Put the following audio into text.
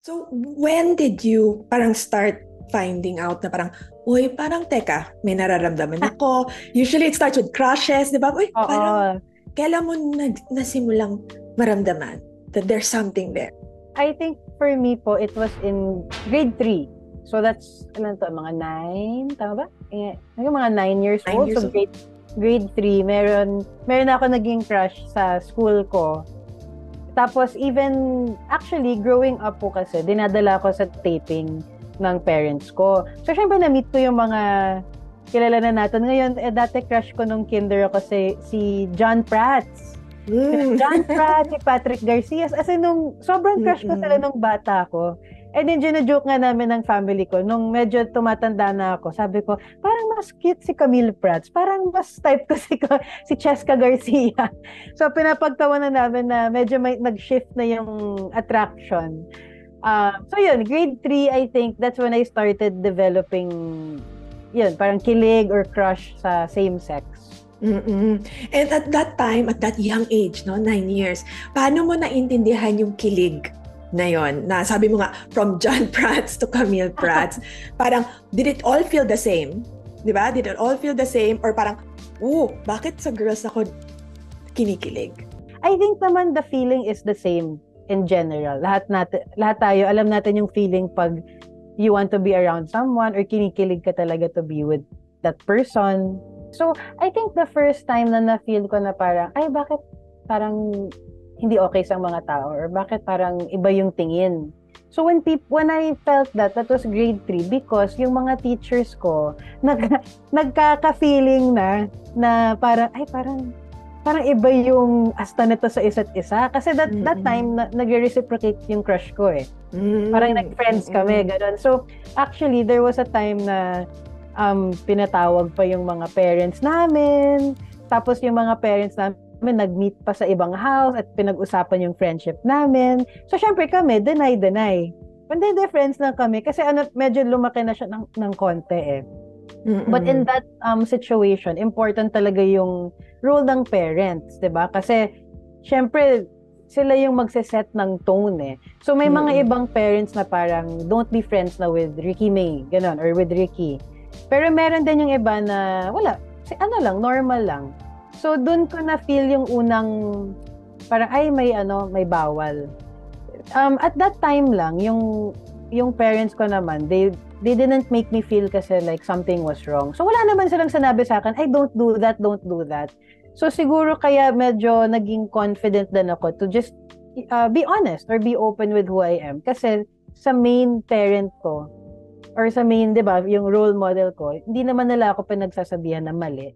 So, when did you parang start finding out na parang, uy, parang teka, may nararamdaman ako. Usually it starts with crushes, di ba? Uy, parang Oo. kailan mo nasimulang maramdaman that there's something there? I think for me po, it was in grade 3. So that's, ano to, mga 9, tama ba? Mga 9 years Nine old. years So old? grade 3, meron ako naging crush sa school ko. Tapos even, actually, growing up po kasi, dinadala ko sa taping ng parents ko. So syempre na-meet ko yung mga kilala na natin. Ngayon, dati crush ko nung kinder ako si John Prats. Mm. John Pratt, si Patrick Garcia. As in, sobrang crush ko sila Mm-mm. nung bata ko. And then, joke nga namin ng family ko, nung medyo tumatanda na ako, sabi ko, parang mas cute si Camille Prats. Parang mas type ko si Cheska Garcia. So, pinapagtawanan namin na medyo nag-shift na yung attraction. So, yun, grade 3, I think, that's when I started developing, yun, parang kilig or crush sa same sex. Mm-mm. And at that time, at that young age, no, 9 years, paano mo naintindihan yung kilig na yon? Na sabi mo nga, from John Prats to Camille Prats, parang, did it all feel the same? Di ba? Did it all feel the same? Or parang, bakit sa girls ako kinikilig? I think naman the feeling is the same in general. Lahat tayo, alam natin yung feeling pag you want to be around someone or kinikilig ka talaga to be with that person. So, I think the first time na na-feel ko na parang, ay, bakit parang hindi okay sa mga tao or bakit parang iba yung tingin. So, when I felt that was grade 3 because yung mga teachers ko, nagkaka-feeling na parang, ay, parang iba yung asta nito sa isa't isa. Kasi that time, nag-reciprocate yung crush ko eh. Parang nag-friends kami, gano'n. So, actually, there was a time na pinatawag pa yung mga parents namin. Tapos yung mga parents namin nag-meet pa sa ibang house at pinag-usapan yung friendship namin. So, syempre kami, deny. Hindi, friends na kami. Kasi medyo lumaki na siya ng konti eh. But in that situation, important talaga yung role ng parents, 'di ba? Kasi syempre sila yung magse-set ng tone eh. So may mga ibang parents na parang don't be friends na with Ricky May, ganun, or with Ricky. Pero meron din yung iba na wala, lang, normal lang. So doon ko na feel yung unang parang ay may bawal. At that time lang yung parents ko naman, they didn't make me feel kasi like something was wrong. So wala naman silang sinabi sa akin, ay don't do that. So siguro kaya medyo naging confident din ako to just be honest or be open with who I am. Kasi sa main parent ko or sa main, 'di ba, yung role model ko, hindi naman nila ako pinagsasabihan na mali.